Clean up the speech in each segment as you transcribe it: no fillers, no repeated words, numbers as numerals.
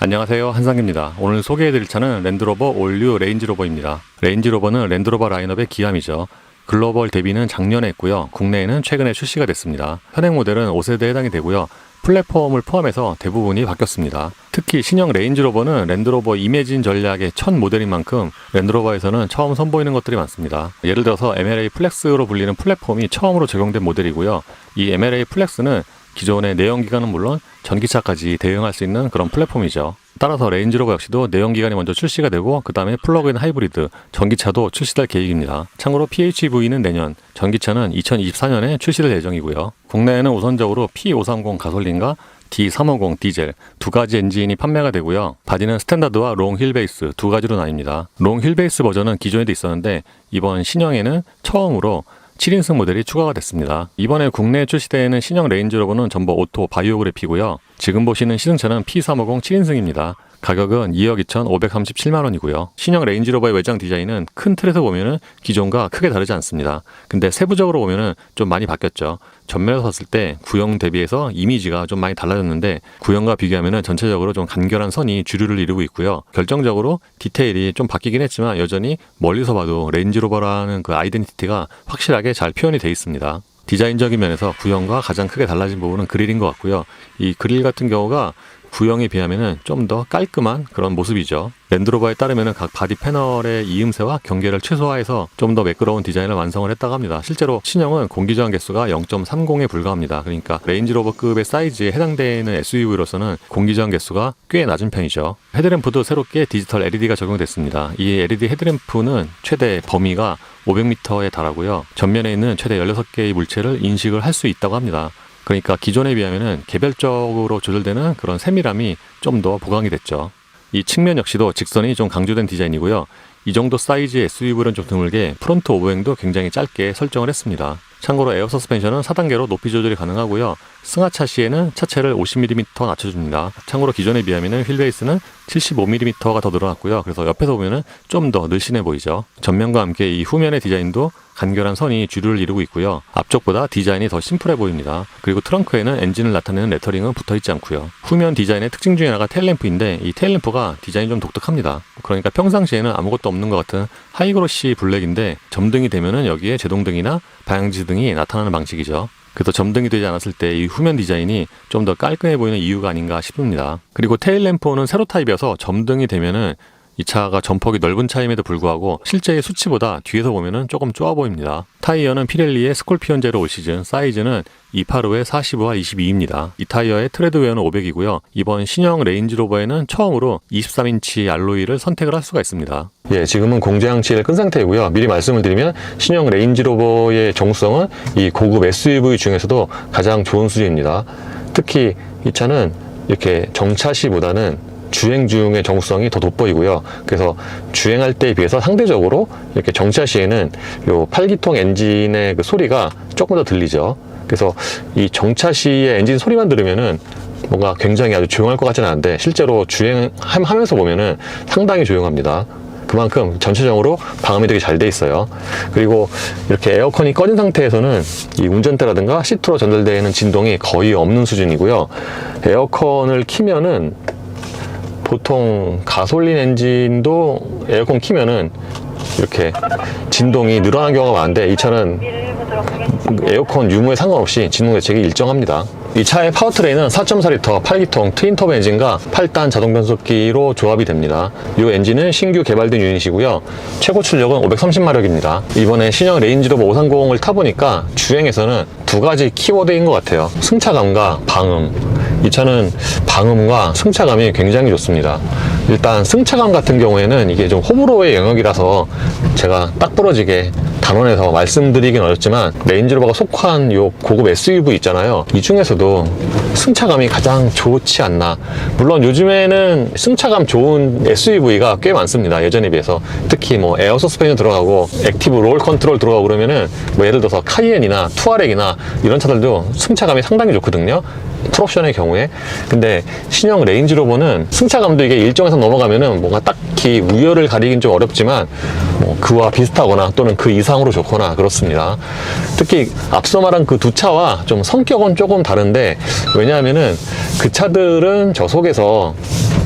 안녕하세요, 한상규입니다. 오늘 소개해드릴 차는 랜드로버 올뉴 레인지로버입니다. 레인지로버는 랜드로버 라인업의 기함이죠. 글로벌 데뷔는 작년에 했고요. 국내에는 최근에 출시가 됐습니다. 현행 모델은 5세대에 해당이 되고요. 플랫폼을 포함해서 대부분이 바뀌었습니다. 특히 신형 레인지로버는 랜드로버 이매진 전략의 첫 모델인 만큼 랜드로버에서는 처음 선보이는 것들이 많습니다. 예를 들어서 MLA 플렉스로 불리는 플랫폼이 처음으로 적용된 모델이고요. 이 MLA 플렉스는 기존의 내연기관은 물론 전기차까지 대응할 수 있는 그런 플랫폼이죠. 따라서 레인지로버 역시도 내연기관이 먼저 출시가 되고 그 다음에 플러그인 하이브리드, 전기차도 출시될 계획입니다. 참고로 PHEV는 내년, 전기차는 2024년에 출시될 예정이고요. 국내에는 우선적으로 P530 가솔린과 D350 디젤 두 가지 엔진이 판매가 되고요. 바디는 스탠다드와 롱 휠베이스 두 가지로 나뉩니다. 롱 휠베이스 버전은 기존에도 있었는데 이번 신형에는 처음으로 7인승 모델이 추가가 됐습니다. 이번에 국내에 출시되는 신형 레인지로버는 전부 오토 바이오그래피고요. 지금 보시는 시승차는 P350 7인승입니다. 가격은 2억 2,537만원이고요. 신형 레인지로버의 외장 디자인은 큰 틀에서 보면은 기존과 크게 다르지 않습니다. 근데 세부적으로 보면은 좀 많이 바뀌었죠. 전면에서 봤을 때 구형 대비해서 이미지가 좀 많이 달라졌는데 구형과 비교하면은 전체적으로 좀 간결한 선이 주류를 이루고 있고요. 결정적으로 디테일이 좀 바뀌긴 했지만 여전히 멀리서 봐도 레인지로버라는 그 아이덴티티가 확실하게 잘 표현이 돼 있습니다. 디자인적인 면에서 구형과 가장 크게 달라진 부분은 그릴인 것 같고요. 이 그릴 같은 경우가 구형에 비하면 좀 더 깔끔한 그런 모습이죠. 랜드로버에 따르면 각 바디 패널의 이음새와 경계를 최소화해서 좀 더 매끄러운 디자인을 완성을 했다고 합니다. 실제로 신형은 공기저항 개수가 0.30에 불과합니다. 그러니까 레인지로버급의 사이즈에 해당되는 SUV로서는 공기저항 개수가 꽤 낮은 편이죠. 헤드램프도 새롭게 디지털 LED가 적용됐습니다. 이 LED 헤드램프는 최대 범위가 500m에 달하고요. 전면에 있는 최대 16개의 물체를 인식을 할 수 있다고 합니다. 그러니까 기존에 비하면 개별적으로 조절되는 그런 세밀함이 좀 더 보강이 됐죠. 이 측면 역시도 직선이 좀 강조된 디자인이고요. 이 정도 사이즈의 SUV는 좀 드물게 프론트 오버행도 굉장히 짧게 설정을 했습니다. 참고로 에어 서스펜션은 4단계로 높이 조절이 가능하고요. 승하차 시에는 차체를 50mm 낮춰줍니다. 참고로 기존에 비하면 휠베이스는 75mm가 더 늘어났고요. 그래서 옆에서 보면 좀 더 늘씬해 보이죠. 전면과 함께 이 후면의 디자인도 간결한 선이 주류를 이루고 있고요. 앞쪽보다 디자인이 더 심플해 보입니다. 그리고 트렁크에는 엔진을 나타내는 레터링은 붙어있지 않고요. 후면 디자인의 특징 중에 하나가 테일램프인데 이 테일램프가 디자인이 좀 독특합니다. 그러니까 평상시에는 아무것도 없는 것 같은 하이그로시 블랙인데 점등이 되면은 여기에 제동등이나 방향지 등이 나타나는 방식이죠. 그래서 점등이 되지 않았을 때 이 후면 디자인이 좀 더 깔끔해 보이는 이유가 아닌가 싶습니다. 그리고 테일램프는 세로 타입이어서 점등이 되면은 이 차가 전폭이 넓은 차임에도 불구하고 실제의 수치보다 뒤에서 보면은 조금 좁아 보입니다. 타이어는 피렐리의 스콜피온 제로 올 시즌, 사이즈는 285에 45와 22입니다. 이 타이어의 트레드웨어는 500이고요. 이번 신형 레인지로버에는 처음으로 23인치 알로이를 선택을 할 수가 있습니다. 예, 지금은 공제장치를 끈 상태이고요. 미리 말씀을 드리면 신형 레인지로버의 정수성은 이 고급 SUV 중에서도 가장 좋은 수준입니다. 특히 이 차는 이렇게 정차시보다는 주행 중의 정수성이 더 돋보이고요. 그래서 주행할 때에 비해서 상대적으로 이렇게 정차 시에는 요 8기통 엔진의 그 소리가 조금 더 들리죠. 그래서 이 정차 시의 엔진 소리만 들으면은 뭔가 굉장히 아주 조용할 것 같지는 않은데 실제로 주행하면서 보면은 상당히 조용합니다. 그만큼 전체적으로 방음이 되게 잘 돼 있어요. 그리고 이렇게 에어컨이 꺼진 상태에서는 이 운전대라든가 시트로 전달되는 진동이 거의 없는 수준이고요. 에어컨을 키면은 보통 가솔린 엔진도 에어컨 키면은 이렇게 진동이 늘어나는 경우가 많은데 이 차는 에어컨 유무에 상관없이 진동 대책이 일정합니다. 이 차의 파워트레인은 4.4L 8기통 트윈터보 엔진과 8단 자동 변속기로 조합이 됩니다. 이 엔진은 신규 개발된 유닛이고요. 최고 출력은 530마력입니다. 이번에 신형 레인지로버 530을 타보니까 주행에서는 두 가지 키워드인 것 같아요. 승차감과 방음. 이 차는 방음과 승차감이 굉장히 좋습니다. 일단 승차감 같은 경우에는 이게 좀 호불호의 영역이라서 제가 딱 부러지게 단언해서 말씀드리긴 어렵지만 레인지로버가 속한 요 고급 SUV 있잖아요. 이 중에서도 승차감이 가장 좋지 않나. 물론 요즘에는 승차감 좋은 SUV가 꽤 많습니다. 예전에 비해서. 특히 뭐 에어 서스펜션 들어가고 액티브 롤 컨트롤 들어가고 그러면은 뭐 예를 들어서 카이엔이나 투아렉이나 이런 차들도 승차감이 상당히 좋거든요. 풀옵션의 경우에. 근데 신형 레인지로버는 승차감도 이게 일정에서 넘어가면은 뭔가 딱히 우열을 가리긴 좀 어렵지만 뭐 그와 비슷하거나 또는 그 이상으로 좋거나 그렇습니다. 특히 앞서 말한 그 두 차와 좀 성격은 조금 다른데 왜냐하면은 그 차들은 저속에서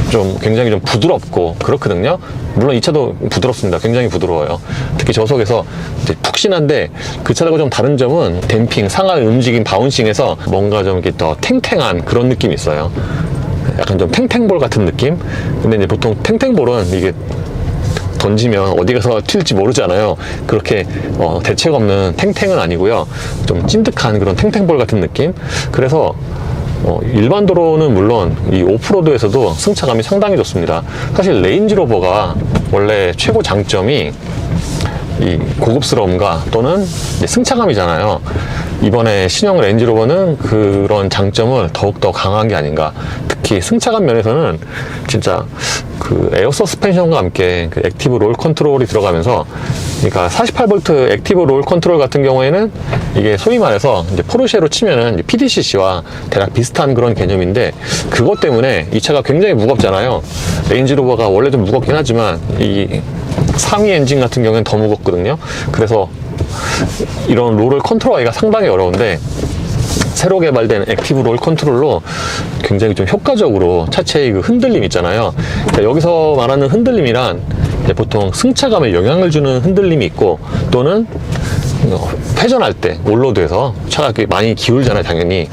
좀 굉장히 좀 부드럽고 그렇거든요. 물론 이 차도 부드럽습니다. 굉장히 부드러워요. 특히 저속에서 이제 푹신한데 그 차하고 좀 다른 점은 댐핑, 상하의 움직임, 바운싱에서 뭔가 좀 이렇게 더 탱탱한 그런 느낌이 있어요. 약간 좀 탱탱볼 같은 느낌? 근데 이제 보통 탱탱볼은 이게 던지면 어디 가서 튈지 모르잖아요. 그렇게 대책 없는 탱탱은 아니고요. 좀 찐득한 그런 탱탱볼 같은 느낌? 그래서 일반 도로는 물론 이 오프로드에서도 승차감이 상당히 좋습니다. 사실 레인지로버가 원래 최고 장점이 이 고급스러움과 또는 승차감이잖아요. 이번에 신형 레인지로버는 그런 장점을 더욱더 강한 게 아닌가. 특히 승차감 면에서는 진짜 그 에어 서스펜션과 함께 그 액티브 롤 컨트롤이 들어가면서, 그러니까 48V 액티브 롤 컨트롤 같은 경우에는 이게 소위 말해서 이제 포르쉐로 치면은 PDCC와 대략 비슷한 그런 개념인데, 그것 때문에 이 차가 굉장히 무겁잖아요. 레인지로버가 원래 좀 무겁긴 하지만 이 상위 엔진 같은 경우에는 더 무겁거든요. 그래서 이런 롤을 컨트롤하기가 상당히 어려운데, 새로 개발된 액티브 롤 컨트롤로 굉장히 좀 효과적으로 차체의 그 흔들림 있잖아요. 그러니까 여기서 말하는 흔들림이란 보통 승차감에 영향을 주는 흔들림이 있고, 또는 회전할 때 올로드에서 차가 많이 기울잖아요, 당연히.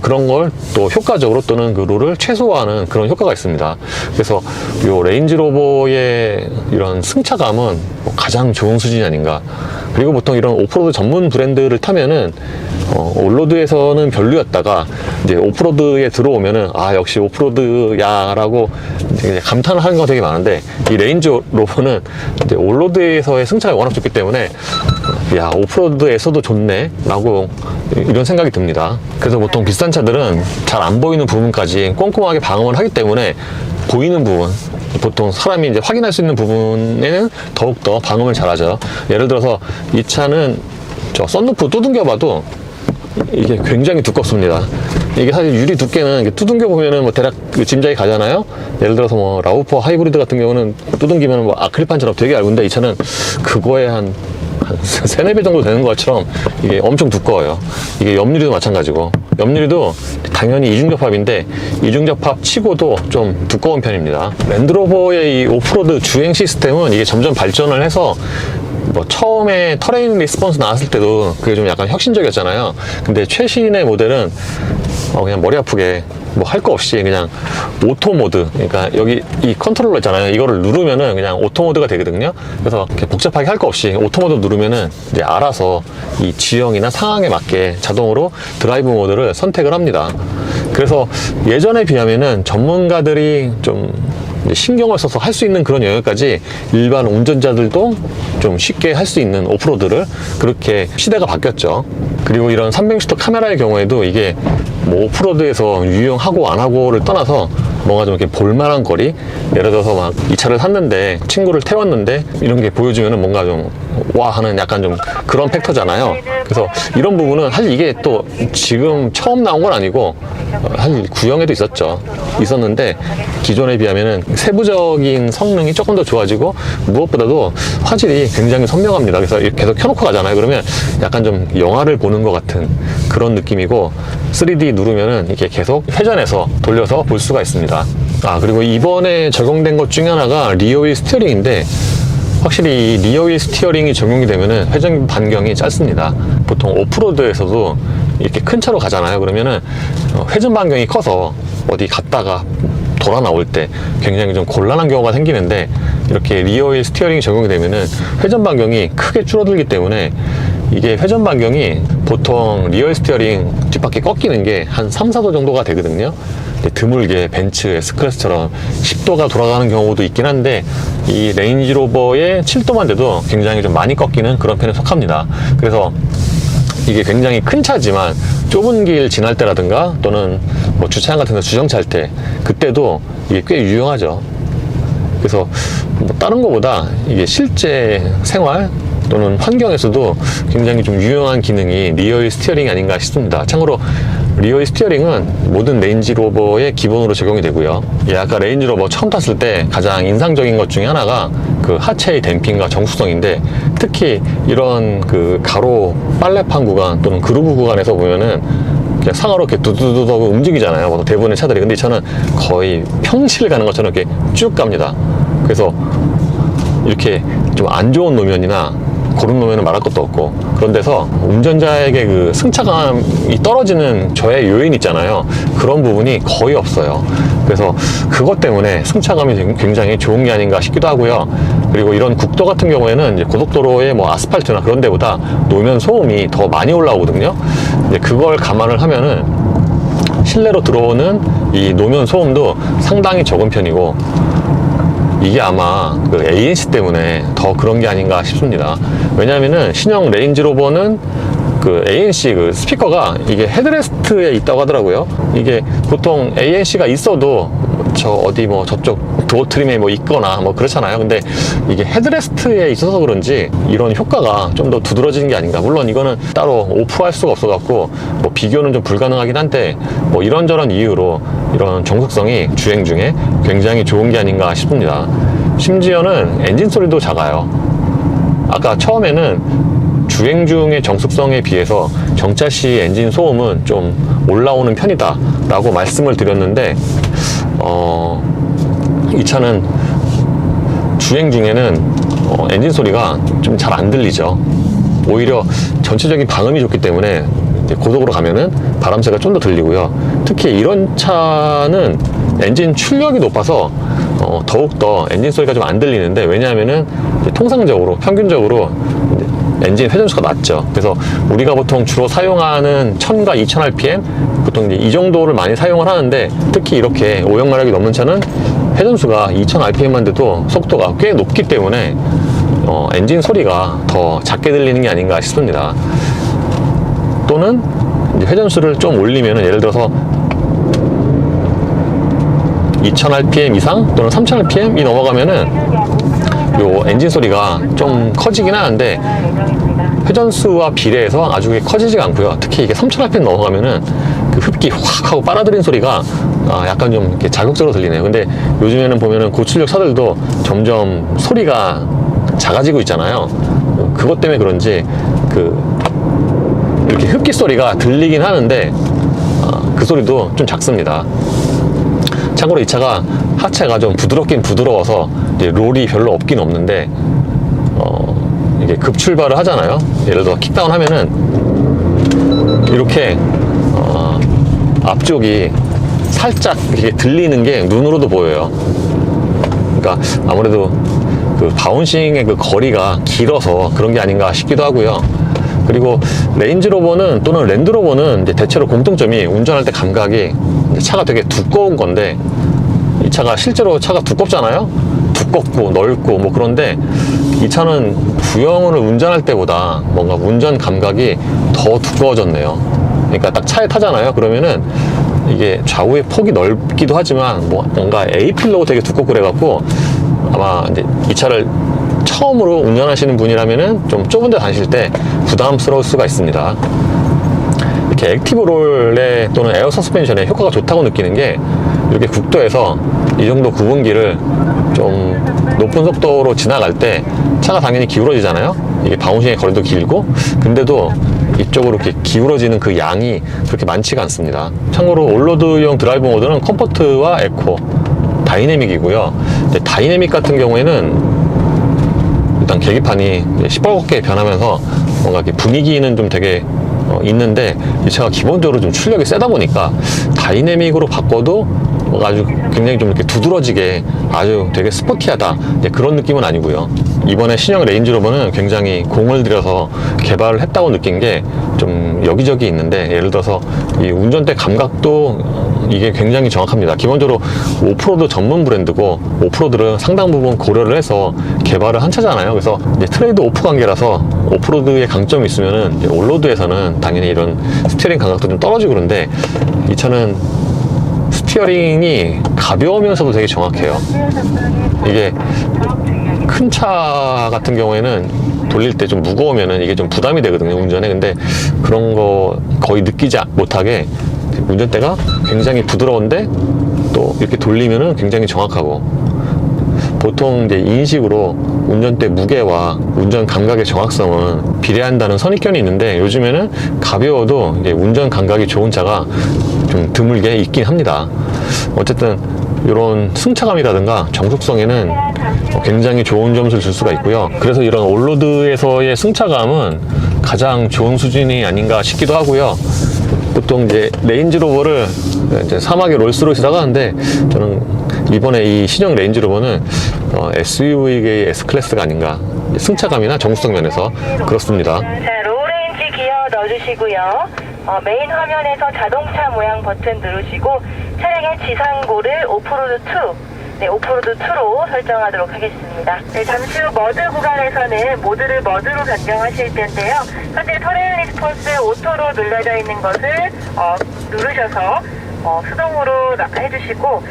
그런 걸 또 효과적으로 또는 그 롤을 최소화하는 그런 효과가 있습니다. 그래서 요 레인지로버의 이런 승차감은 가장 좋은 수준이 아닌가. 그리고 보통 이런 오프로드 전문 브랜드를 타면은 올로드에서는 별로였다가 이제 오프로드에 들어오면은 역시 오프로드야라고 이제 감탄을 하는 거 되게 많은데, 이 레인지로버는 이제 올로드에서의 승차감이 워낙 좋기 때문에 야, 오프로드에서도 좋네 라고 이런 생각이 듭니다. 그래서 보통 비싼 차들은 잘 안 보이는 부분까지 꼼꼼하게 방음을 하기 때문에 보이는 부분, 보통 사람이 이제 확인할 수 있는 부분에는 더욱더 방음을 잘 하죠. 예를 들어서 이 차는 저 썬루프 두둥겨 봐도 이게 굉장히 두껍습니다. 이게 사실 유리 두께는 이렇게 두둥겨 보면은 뭐 대략 그 짐작이 가잖아요. 예를 들어서 뭐 라우퍼 하이브리드 같은 경우는 두둥기면 뭐 아크릴판처럼 되게 얇은데, 이 차는 그거에 한 3, 4배 정도 되는 것처럼 이게 엄청 두꺼워요. 이게 옆유리도 마찬가지고, 옆유리도 당연히 이중접합인데 이중접합 치고도 좀 두꺼운 편입니다. 랜드로버의 이 오프로드 주행 시스템은 이게 점점 발전을 해서, 뭐 처음에 터레인 리스폰스 나왔을 때도 그게 좀 약간 혁신적이었잖아요. 근데 최신의 모델은 그냥 머리 아프게 뭐 할 거 없이 그냥 오토 모드, 그러니까 여기 이 컨트롤러 있잖아요. 이거를 누르면은 그냥 오토 모드가 되거든요. 그래서 이렇게 복잡하게 할 거 없이 오토 모드 누르면은 이제 알아서 이 지형이나 상황에 맞게 자동으로 드라이브 모드를 선택을 합니다. 그래서 예전에 비하면은 전문가들이 좀 신경을 써서 할 수 있는 그런 영역까지 일반 운전자들도 좀 쉽게 할 수 있는 오프로드를, 그렇게 시대가 바뀌었죠. 그리고 이런 360도 카메라의 경우에도 이게 뭐 오프로드에서 유용하고 안 하고를 떠나서 뭔가 좀 이렇게 볼만한 거리, 예를 들어서 막 이 차를 샀는데 친구를 태웠는데 이런 게 보여주면은 뭔가 좀 와 하는 약간 좀 그런 팩터잖아요. 그래서 이런 부분은 사실 이게 또 지금 처음 나온 건 아니고 사실 구형에도 있었는데 기존에 비하면은 세부적인 성능이 조금 더 좋아지고, 무엇보다도 화질이 굉장히 선명합니다. 그래서 이렇게 계속 켜놓고 가잖아요. 그러면 약간 좀 영화를 보는 것 같은 그런 느낌이고, 3D 누르면은 이게 계속 회전해서 돌려서 볼 수가 있습니다. 그리고 이번에 적용된 것 중에 하나가 리어휠 스티어링인데, 확실히 이 리어휠 스티어링이 적용이 되면은 회전 반경이 짧습니다. 보통 오프로드에서도 이렇게 큰 차로 가잖아요. 그러면은 회전 반경이 커서 어디 갔다가 돌아 나올 때 굉장히 좀 곤란한 경우가 생기는데, 이렇게 리어휠 스티어링이 적용이 되면은 회전 반경이 크게 줄어들기 때문에, 이게 회전 반경이 보통 리어휠 스티어링 뒷바퀴 꺾이는 게 한 3, 4도 정도가 되거든요. 드물게 벤츠 S클래스처럼 10도가 돌아가는 경우도 있긴 한데, 이 레인지로버의 7도만 돼도 굉장히 좀 많이 꺾이는 그런 편에 속합니다. 그래서 이게 굉장히 큰 차지만 좁은 길 지날 때라든가, 또는 뭐 주차장 같은 데 주정차할 때, 그때도 이게 꽤 유용하죠. 그래서 뭐 다른 것보다 이게 실제 생활 또는 환경에서도 굉장히 좀 유용한 기능이 리어휠 스티어링이 아닌가 싶습니다. 참고로 리어휠 스티어링은 모든 레인지로버의 기본으로 적용이 되고요. 아까 레인지로버 처음 탔을 때 가장 인상적인 것 중에 하나가 그 하체의 댐핑과 정수성인데, 특히 이런 그 가로 빨래판 구간 또는 그루브 구간에서 보면은 그냥 상하로 이렇게 두두두두 하고 움직이잖아요. 보통 대부분의 차들이. 근데 이 차는 거의 평시를 가는 것처럼 이렇게 쭉 갑니다. 그래서 이렇게 좀 안 좋은 노면이나 그런 노면은 말할 것도 없고, 그런 데서 운전자에게 그 승차감이 떨어지는 저의 요인 있잖아요. 그런 부분이 거의 없어요. 그래서 그것 때문에 승차감이 굉장히 좋은 게 아닌가 싶기도 하고요. 그리고 이런 국도 같은 경우에는 이제 고속도로의 뭐 아스팔트나 그런 데보다 노면 소음이 더 많이 올라오거든요. 이제 그걸 감안을 하면은 실내로 들어오는 이 노면 소음도 상당히 적은 편이고, 이게 아마 그 ANC 때문에 더 그런 게 아닌가 싶습니다. 왜냐하면은 신형 레인지로버는 그 ANC 그 스피커가 이게 헤드레스트에 있다고 하더라고요. 이게 보통 ANC가 있어도 저 어디 뭐 저쪽 도어 트림에 뭐 있거나 뭐 그렇잖아요. 근데 이게 헤드레스트에 있어서 그런지 이런 효과가 좀 더 두드러지는 게 아닌가. 물론 이거는 따로 오프할 수가 없어 갖고 뭐 비교는 좀 불가능하긴 한데, 뭐 이런저런 이유로 이런 정숙성이 주행 중에 굉장히 좋은 게 아닌가 싶습니다. 심지어는 엔진 소리도 작아요. 아까 처음에는 주행 중의 정숙성에 비해서 정차 시 엔진 소음은 좀 올라오는 편이다 라고 말씀을 드렸는데, 이 차는 주행 중에는 엔진 소리가 좀 잘 안 들리죠. 오히려 전체적인 방음이 좋기 때문에 이제 고속으로 가면은 바람새가 좀 더 들리고요. 특히 이런 차는 엔진 출력이 높아서 더욱더 엔진 소리가 좀 안 들리는데, 왜냐하면은 통상적으로 평균적으로 엔진 회전수가 낮죠. 그래서 우리가 보통 주로 사용하는 1000과 2000rpm 보통 이제 이 정도를 많이 사용을 하는데, 특히 이렇게 500마력이 넘는 차는 회전수가 2000rpm만 돼도 속도가 꽤 높기 때문에 엔진 소리가 더 작게 들리는 게 아닌가 싶습니다. 또는 이제 회전수를 좀 올리면, 예를 들어서 2000rpm 이상 또는 3000rpm이 넘어가면은 요 엔진 소리가 좀 커지긴 하는데 회전수와 비례해서 아주 커지지가 않고요. 특히 이게 3000rpm 넘어가면은 그 흡기 확 하고 빨아들인 소리가 약간 좀 이렇게 자극적으로 들리네요. 근데 요즘에는 보면은 고출력 차들도 점점 소리가 작아지고 있잖아요. 그것 때문에 그런지 이렇게 흡기 소리가 들리긴 하는데 그 소리도 좀 작습니다. 참고로 이 차가 하체가 좀 부드럽긴 부드러워서 이제 롤이 별로 없긴 없는데, 이게 급출발을 하잖아요. 예를 들어 킥다운 하면은 이렇게 앞쪽이 살짝 이렇게 들리는 게 눈으로도 보여요. 그러니까 아무래도 그 바운싱의 그 거리가 길어서 그런 게 아닌가 싶기도 하고요. 그리고 레인지로버는 또는 랜드로버는 이제 대체로 공통점이 운전할 때 감각이 차가 되게 두꺼운 건데, 이 차가 실제로 차가 두껍잖아요. 두껍고 넓고 뭐 그런데 이 차는 구형을 운전할 때보다 뭔가 운전 감각이 더 두꺼워졌네요. 그러니까 딱 차에 타잖아요. 그러면은 이게 좌우의 폭이 넓기도 하지만 뭔가 A필러고 되게 두껍고 그래갖고, 아마 이제 이 차를 처음으로 운전하시는 분이라면은 좀 좁은 데 다니실 때 부담스러울 수가 있습니다. 이렇게 액티브 롤에 또는 에어 서스펜션에 효과가 좋다고 느끼는 게, 이렇게 국도에서 이 정도 구분기를 좀 높은 속도로 지나갈 때 차가 당연히 기울어지잖아요. 이게 바운싱의 거리도 길고, 근데도 이쪽으로 이렇게 기울어지는 그 양이 그렇게 많지가 않습니다. 참고로 올로드용 드라이브 모드는 컴포트와 에코, 다이내믹이고요. 다이내믹 같은 경우에는 일단 계기판이 시뻘겋게 변하면서 뭔가 이렇게 분위기는 좀 되게 있는데, 이 차가 기본적으로 좀 출력이 세다 보니까 다이내믹으로 바꿔도 아주 굉장히 좀 이렇게 두드러지게 아주 되게 스포티하다, 그런 느낌은 아니고요. 이번에 신형 레인지로버는 굉장히 공을 들여서 개발을 했다고 느낀 게 좀 여기저기 있는데, 예를 들어서 이 운전대 감각도 이게 굉장히 정확합니다. 기본적으로 오프로드 전문 브랜드고, 오프로드를 상당 부분 고려를 해서 개발을 한 차잖아요. 그래서 이제 트레이드 오프 관계라서 오프로드의 강점이 있으면은 이제 올로드에서는 당연히 이런 스티어링 감각도 좀 떨어지고, 그런데 이 차는 스티어링이 가벼우면서도 되게 정확해요. 이게 큰 차 같은 경우에는 돌릴 때 좀 무거우면은 이게 좀 부담이 되거든요, 운전에. 근데 그런 거 거의 느끼지 못하게 운전대가 굉장히 부드러운데 또 이렇게 돌리면은 굉장히 정확하고, 보통 이제 인식으로 운전대 무게와 운전 감각의 정확성은 비례한다는 선입견이 있는데 요즘에는 가벼워도 이제 운전 감각이 좋은 차가 좀 드물게 있긴 합니다. 어쨌든 이런 승차감이라든가 정속성에는 굉장히 좋은 점수를 줄 수가 있고요. 그래서 이런 올로드에서의 승차감은 가장 좋은 수준이 아닌가 싶기도 하고요. 보통 이제 레인지로버를 이제 사막의 롤스로이스라고 하는데 저는 이번에 이 신형 레인지로버는 SUV계의 S클래스가 아닌가, 승차감이나 정수성 면에서 그렇습니다. 자, 로우레인지 기어 넣어주시고요. 메인 화면에서 자동차 모양 버튼 누르시고 차량의 지상고를 오프로드 2, 네, 오프로드 2로 설정하도록 하겠습니다. 네, 잠시 후 머드 구간에서는 모드를 머드로 변경하실 텐데요. 현재 터레인 리스폰스 오토로 눌러져 있는 것을 누르셔서 수동으로 해주시고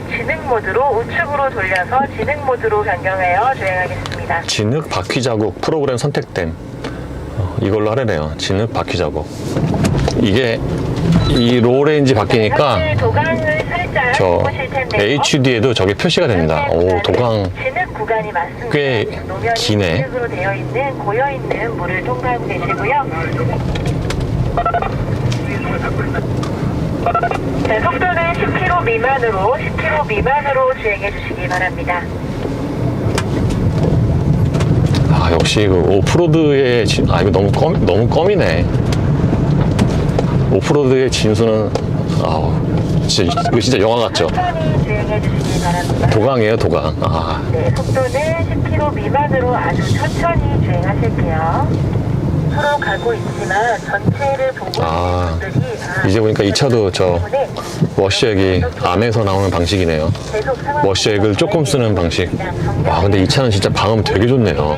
지능 모드로 우측으로 돌려서 지능 모드로 변경하여 주행하겠습니다. 진흙 바퀴 자국 프로그램 선택됨. 이걸로 하려네요. 진흙 바퀴 자국. 이게 이 로우레인지 바뀌니까 현재 도강을 살짝 저 보실 텐데요. HUD에도 저게 표시가 됩니다. 오, 도강 진흙 구간이 맞습니다. 꽤 노면이 기네. 진흙으로 되어 있는 고여 있는 물을 통과하고 계시고요. 자, 속도는 10km 미만으로 주행해 주시기 바랍니다. 아, 역시 그 오프로드의 이거 너무 껌이네. 오프로드의 진수는 이거 진짜 영화 같죠? 천천히 주행해 주시기 바랍니다. 도강이에요, 도강. 아, 네, 속도는 10km 미만으로 아주 천천히 주행하실게요. 서로 가고 있지만 전체를 보고 아, 있는 분들이 이제 보니까 이 차도 저 때문에 워시액이 암에서 나오는 방식이네요. 계속 상황 워시액을 조금 쓰는 방식. 와, 근데 이 차는 진짜 방음 되게 좋네요.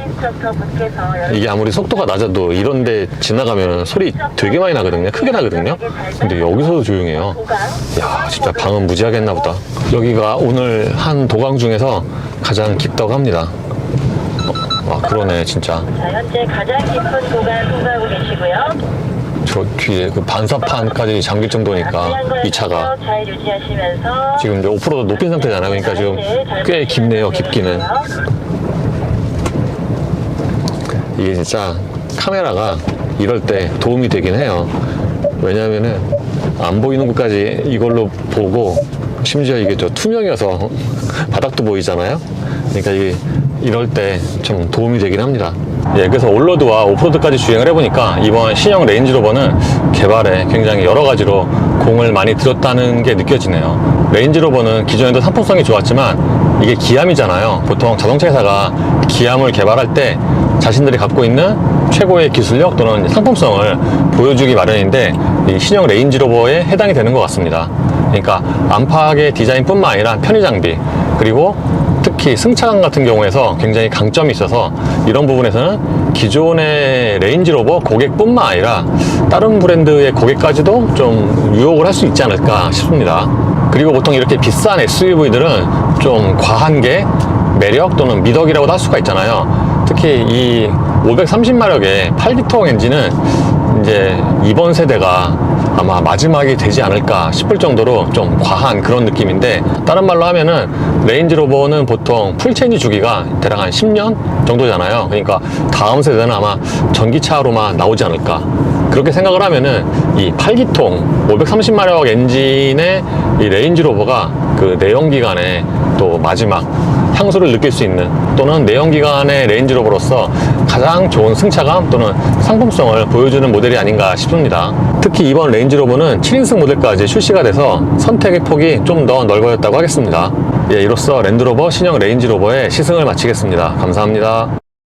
이게 아무리 속도가 낮아도 이런데 지나가면 소리 되게 많이 나거든요. 크게 나거든요. 근데 여기서도 조용해요. 야, 진짜 방음 무지하겠나 보다. 여기가 오늘 한 도강 중에서 가장 깊다고 합니다. 와, 그러네, 진짜. 자, 현재 가장 깊은 구간 통과하고 계시고요. 저 뒤에 그 반사판까지 잠길 정도니까 이 차가 잘 유지하시면서 지금 이제 오프로드 높인 상태잖아요. 그러니까 지금 꽤 깊네요, 깊기는. 이게 진짜 카메라가 이럴 때 도움이 되긴 해요. 왜냐면은 안 보이는 곳까지 이걸로 보고 심지어 이게 저 투명이어서 바닥도 보이잖아요. 그러니까 이럴 때 좀 도움이 되긴 합니다. 예, 그래서 올로드와 오프로드까지 주행을 해보니까 이번 신형 레인지로버는 개발에 굉장히 여러 가지로 공을 많이 들였다는 게 느껴지네요. 레인지로버는 기존에도 상품성이 좋았지만 이게 기함이잖아요. 보통 자동차 회사가 기함을 개발할 때 자신들이 갖고 있는 최고의 기술력 또는 상품성을 보여주기 마련인데 이 신형 레인지로버에 해당이 되는 것 같습니다. 그러니까 안팎의 디자인뿐만 아니라 편의 장비 그리고 특히 승차감 같은 경우에서 굉장히 강점이 있어서 이런 부분에서는 기존의 레인지로버 고객뿐만 아니라 다른 브랜드의 고객까지도 좀 유혹을 할 수 있지 않을까 싶습니다. 그리고 보통 이렇게 비싼 SUV들은 좀 과한 게 매력 또는 미덕이라고도 할 수가 있잖아요. 특히 이 530마력의 8기통 엔진은 이제 이번 세대가 아마 마지막이 되지 않을까 싶을 정도로 좀 과한 그런 느낌인데, 다른 말로 하면은 레인지로버는 보통 풀체인지 주기가 대략 한 10년 정도잖아요. 그러니까 다음 세대는 아마 전기차로만 나오지 않을까 그렇게 생각을 하면은 이 8기통 530마력 엔진의 이 레인지로버가 그 내연기관의 또 마지막 향수를 느낄 수 있는 또는 내연기관의 레인지로버로서 가장 좋은 승차감 또는 상품성을 보여주는 모델이 아닌가 싶습니다. 특히 이번 레인지로버는 7인승 모델까지 출시가 돼서 선택의 폭이 좀 더 넓어졌다고 하겠습니다. 예, 이로써 랜드로버 신형 레인지로버의 시승을 마치겠습니다. 감사합니다.